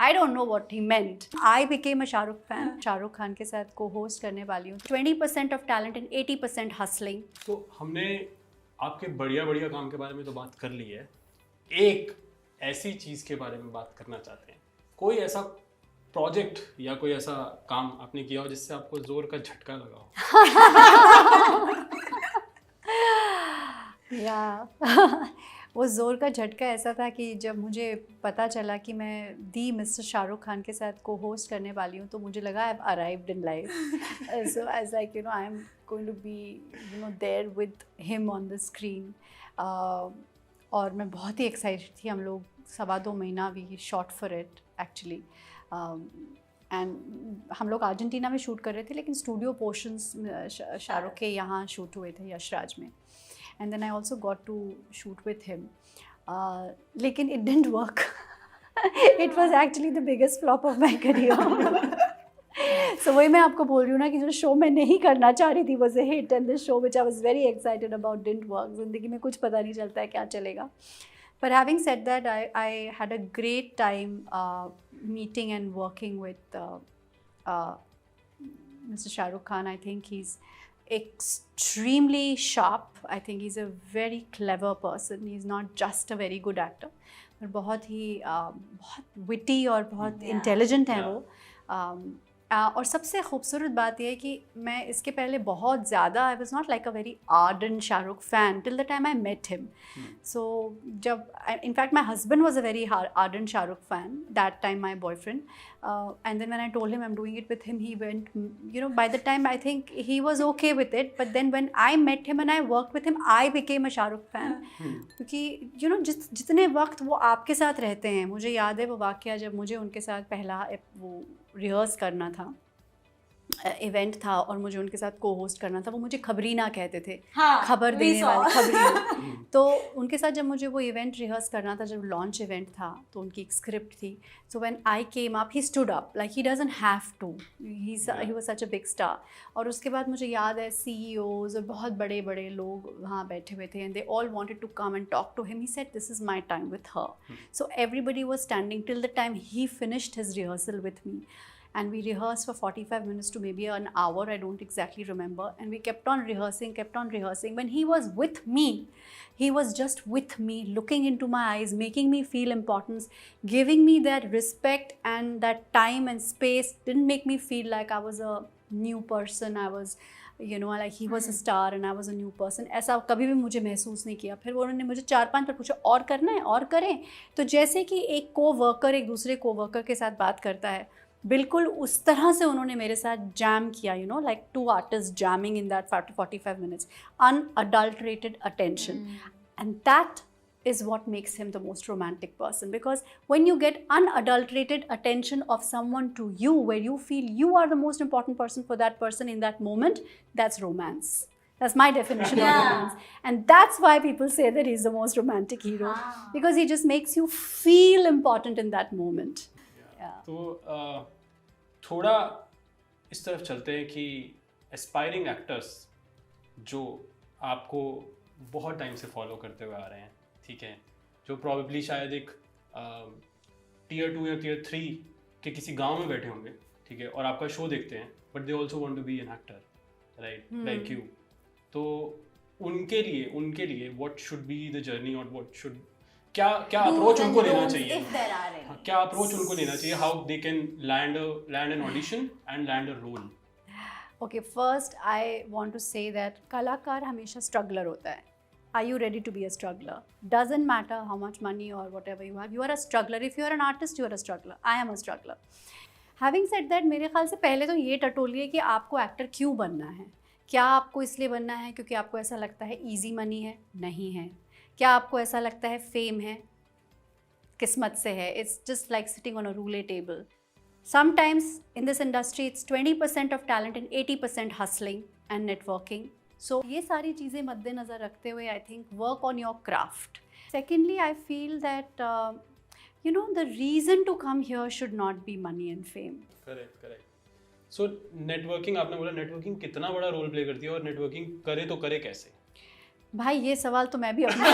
I don't know what he meant. I became a Shahrukh fan. Shahrukh Khan के साथ co-host करने वाली हूँ. 20% of talent and 80% hustling. तो हमने आपके बढ़िया बढ़िया काम के बारे में तो बात कर ली है. एक ऐसी चीज़ के बारे में बात करना चाहते हैं. कोई ऐसा प्रोजेक्ट या कोई ऐसा काम आपने किया हो जिससे आपको जोर का झटका लगा हो? या वो ज़ोर का झटका ऐसा था कि जब मुझे पता चला कि मैं दी मिस्टर शाहरुख खान के साथ को होस्ट करने वाली हूँ, तो मुझे लगा I have arrived in life. So as like you know I am going to be you know there with him on the screen. और मैं बहुत ही एक्साइटेड थी. हम लोग 2.25 महीना we shot for it actually. And हम लोग अर्जेंटीना में शूट कर रहे थे, लेकिन स्टूडियो पोर्शंस शाहरुख के यहाँ शूट हुए थे यशराज में. And then I also got to shoot with him. लेकिन it didn't work. It was actually the biggest flop of my career. So वही मैं आपको बोल रही हूँ ना कि जो शो मैं नहीं करना चाह रही थी was a hit, and the show which I was very excited about didn't work. ज़िंदगी में कुछ पता नहीं चलता है क्या चलेगा. But having said that, I had a great time meeting and working with Mr. Shahrukh Khan. I think he's extremely sharp. I think he's a very clever person. He's not just a very good actor, but बहुत witty और बहुत intelligent है वो. और सबसे खूबसूरत बात यह है कि मैं इसके पहले बहुत ज़्यादा I was not like a very ardent Shahrukh fan till the time I met him. So जब in fact my husband was a very ardent Shahrukh fan that time, my boyfriend. And then when I told him I'm doing it with him, he went, you know, by the time I think he was okay with it. But then when I met him and I worked with him, I became a Shahrukh fan. क्योंकि you know जितने वक्त वो आपके साथ रहते हैं, मुझे याद है वो वाक़या जब मुझे उनके साथ पहला वो रिहर्स करना था, इवेंट था और मुझे उनके साथ को होस्ट करना था. वो मुझे खबरीना कहते थे. हाँ, खबर देने वाली खबरीना. तो उनके साथ जब मुझे वो इवेंट रिहर्स करना था, जब लॉन्च इवेंट था, तो उनकी एक स्क्रिप्ट थी. So when I came up he stood up like he doesn't have to. He was such a big star. और उसके बाद मुझे याद है CEOs और बहुत बड़े बड़े लोग वहाँ बैठे हुए थे, and they all wanted to come and talk to him. He said this is my time with her. So everybody was standing till the time he finished his rehearsal with me. And we rehearsed for 45 minutes to maybe an hour, I don't exactly remember. And we kept on rehearsing. When he was with me, he was just with me, looking into my eyes, making me feel importance, giving me that respect, and that time and space didn't make me feel like I was a new person. I was, you know, like he was a star and I was a new person. ऐसा कभी भी मुझे महसूस नहीं किया. फिर वो उन्होंने मुझे 4-5 बार पूछा और करना है और करें. तो जैसे कि एक को-वर्कर एक दूसरे को-वर्कर के साथ बात करता है, बिल्कुल उस तरह से उन्होंने मेरे साथ जैम किया. You know, like 2 artists jamming in that 45 minutes, unadulterated attention. And that is what makes him the most romantic person, because when you get unadulterated attention of someone to you, where you feel you are the most important person for that person in that moment, that's romance. That's my definition of romance. And that's why people say that he's the most romantic hero, because he just makes you feel important in that moment. तो थोड़ा इस तरफ चलते हैं कि aspiring actors जो आपको बहुत टाइम से फॉलो करते हुए आ रहे हैं, ठीक है, जो प्रॉबेबली शायद एक Tier 2 या Tier 3 के किसी गांव में बैठे होंगे, ठीक है, और आपका शो देखते हैं, but they also want to be an actor, right, like you. तो उनके लिए what should be the journey, और व्हाट शुड क्या अप्रोच उनको लेना चाहिए, क्या अप्रोच उनको लेना चाहिए, how they can land an audition and land a role. Okay, first I want to say that कलाकार हमेशा स्ट्रगलर होता है. Are you ready to be a struggler? Doesn't matter how much money or whatever you have, you are a struggler. If you are an artist, you are a struggler. I am a struggler. Having said that, मेरे ख्याल से पहले तो ये टटोलिए कि आपको actor क्यों बनना है. क्या आपको इसलिए बनना है क्योंकि आपको ऐसा लगता है ईजी मनी है? नहीं है. क्या आपको ऐसा लगता है फेम है? किस्मत से है. It's just like sitting on a रूले table. Sometimes in this industry it's 20% of talent and 80% hustling and networking. So ये सारी चीज़ें मद्देनज़र रखते हुए I think work on your craft. Secondly, I feel that you know, the reason to come here should not be money and fame. Correct. So networking, आपने बोला networking कितना बड़ा रोल प्ले करती है, और networking करे तो करे कैसे? भाई ये सवाल तो मैं भी अपने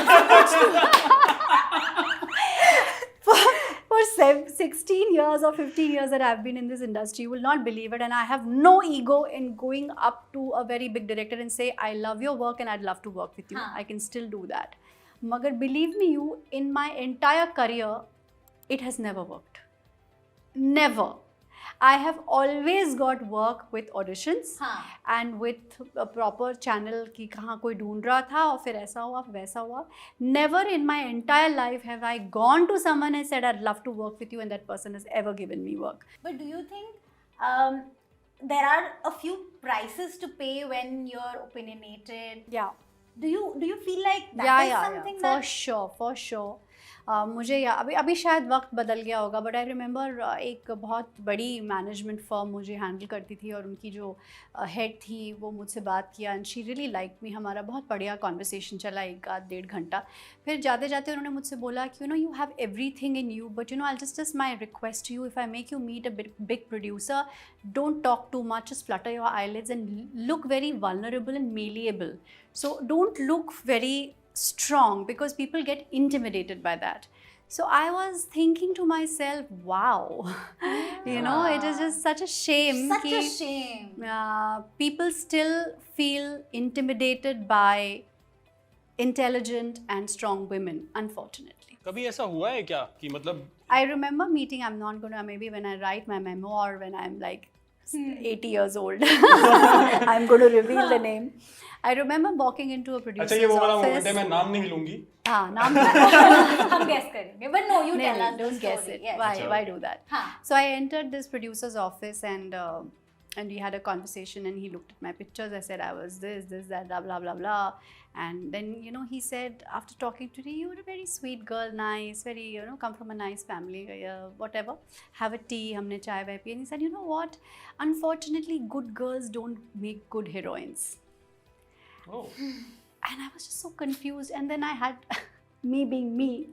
For 16 years or 15 years that I've been in this industry, you will not believe it, and I have no ego in going up to a very big director and say, I love your work and I'd love to work with you. I can still do that. Magar believe me you, in my entire career, it has never worked. Never. I have always got work with auditions and with a proper channel कि कहाँ कोई ढूंढ रहा था और फिर ऐसा हुआ वैसा हुआ. Never in my entire life have I gone to someone and said I'd love to work with you and that person has ever given me work. But do you think there are a few prices to pay when you're opinionated? Yeah. Do you feel like that is something for sure. मुझे अभी शायद वक्त बदल गया होगा, but I remember एक बहुत बड़ी मैनेजमेंट फर्म मुझे हैंडल करती थी और उनकी जो हेड थी वो मुझसे बात किया and she really like me. हमारा बहुत बढ़िया कॉन्वर्सेशन चला 1-1.5 घंटा. फिर जाते जाते उन्होंने मुझसे बोला कि you have everything in you, but I just my request you, if I make you meet a big producer, don't talk too much, just flutter your eyelids and look very vulnerable and malleable. So don't look very strong because people get intimidated by that. So I was thinking to myself, wow, it is just such a shame. Such a shame. People still feel intimidated by intelligent and strong women, unfortunately. कभी ऐसा हुआ है क्या कि मतलब I remember meeting, I'm not gonna, maybe when I write my memoir, when I'm like 80 years old, I'm going to reveal the name. I remember walking into a producer's अच्छा ये वो वाला office. मोमेंट है, मैं नाम नहीं लूंगी. हाँ, नाम हम guess करेंगे, but no, you tell us. Don't guess it. Yes. Why do that? हाँ. So I entered this producer's office and we had a conversation and he looked at my pictures. I said I was this, that, blah, blah, blah. And then, he said, after talking to me, you're a very sweet girl, nice, very, come from a nice family, whatever. Have a tea, humne chai vai pi. And he said, you know what? Unfortunately, good girls don't make good heroines. Oh. And I was just so confused. And then I had, me being me,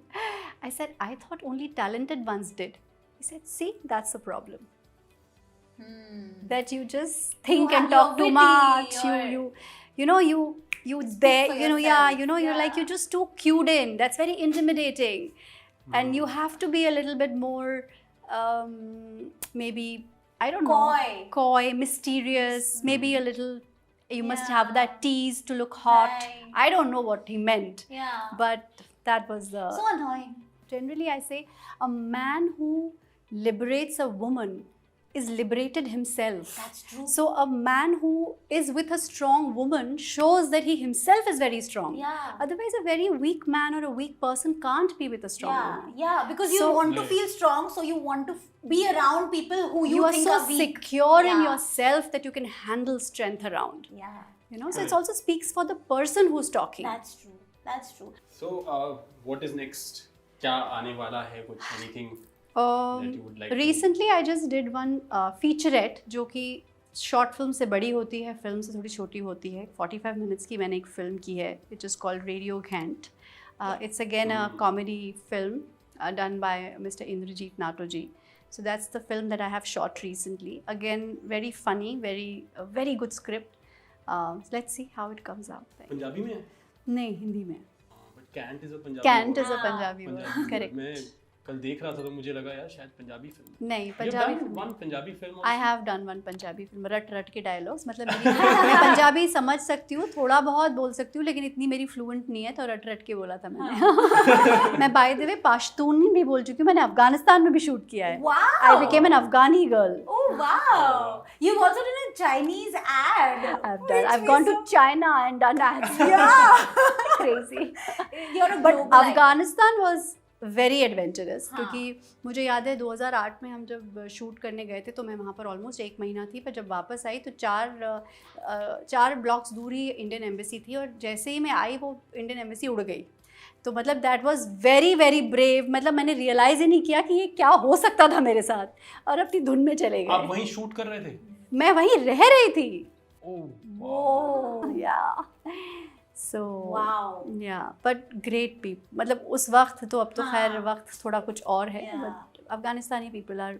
I said, I thought only talented ones did. He said, see, that's the problem. That you just think and talk too much. You're like, you're just too cued in. That's very intimidating. And you have to be a little bit more, maybe, I don't know. Coy, mysterious, maybe a little, you must have that tease to look hot. Right. I don't know what he meant. Yeah. But that was the... So annoying. Generally, I say, a man who liberates a woman is liberated himself. That's true. So a man who is with a strong woman shows that he himself is very strong. Yeah. Otherwise, a very weak man or a weak person can't be with a strong woman. Yeah, because you want to feel strong, so you want to be around people who you are think so are weak. secure in yourself that you can handle strength around. Yeah. So it also speaks for the person who's talking. That's true. That's true. So, what is next? क्या आने वाला है कुछ anything that you would like to do? Recently I just did one featurette जो कि short film से बड़ी होती है, फिल्म से थोड़ी छोटी होती है. 45 minutes की मैंने एक फिल्म की है, which is called Radio Ghent. It's again a comedy film done by Mr. Indrajit Natoji. So that's the film that I have shot recently. Again, very funny, very good script. Let's see how it comes out. Punjabi में? नहीं, हिंदी में. But Cant is a Punjabi. Cant is a Punjabi word. Correct. मैं कल देख रहा था तो मुझे लगा यार शायद पंजाबी फिल्म. नहीं, Punjabi film. One Punjabi film. I have done one Punjabi film. रट के डायलॉग्स, मतलब मैं पंजाबी समझ सकती हूँ, थोड़ा बहुत बोल सकती हूँ, लेकिन इतनी मेरी फ्लुएंट नहीं है, तो रट के बोला था मैंने. मैं बाय द वे पाश्तूनी भी बोल चुकी हूँ, मैंने अफगानिस्तान में भी शूट किया है. Wow. I became an Afghani girl. Oh wow! You've also done a Chinese ad. I've gone to China and done ads. Yeah. Crazy. You're a But global icon. Afghanistan was very adventurous. क्योंकि मुझे याद है 2008 में हम जब shoot करने गए थे तो मैं वहाँ पर ऑलमोस्ट 1 महीना थी, पर जब वापस आई तो 4 ब्लॉक्स दूर ही इंडियन एम्बेसी थी, और जैसे ही मैं आई वो इंडियन एम्बेसी उड़ गई. तो मतलब दैट वाज वेरी ब्रेव. मतलब मैंने रियलाइज़ ही नहीं किया कि ये क्या हो सकता था मेरे साथ, और अपनी धुन में चले गए. आप वहीं शूट कर रहे थे? मैं वहीं रह रही थी. Oh. Yeah. So Wow. Yeah, but great people. मतलब उस वक्त तो, अब तो खैर वक्त थोड़ा कुछ और है. But Afghanistani people are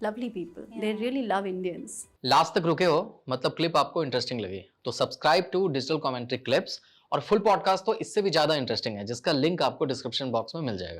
lovely people. They really love Indians. Last तक रुके हो, मतलब क्लिप आपको इंटरेस्टिंग लगी तो subscribe to digital commentary clips, और फुल पॉडकास्ट तो इससे भी ज़्यादा इंटरेस्टिंग है, जिसका लिंक आपको डिस्क्रिप्शन बॉक्स में मिल जाएगा.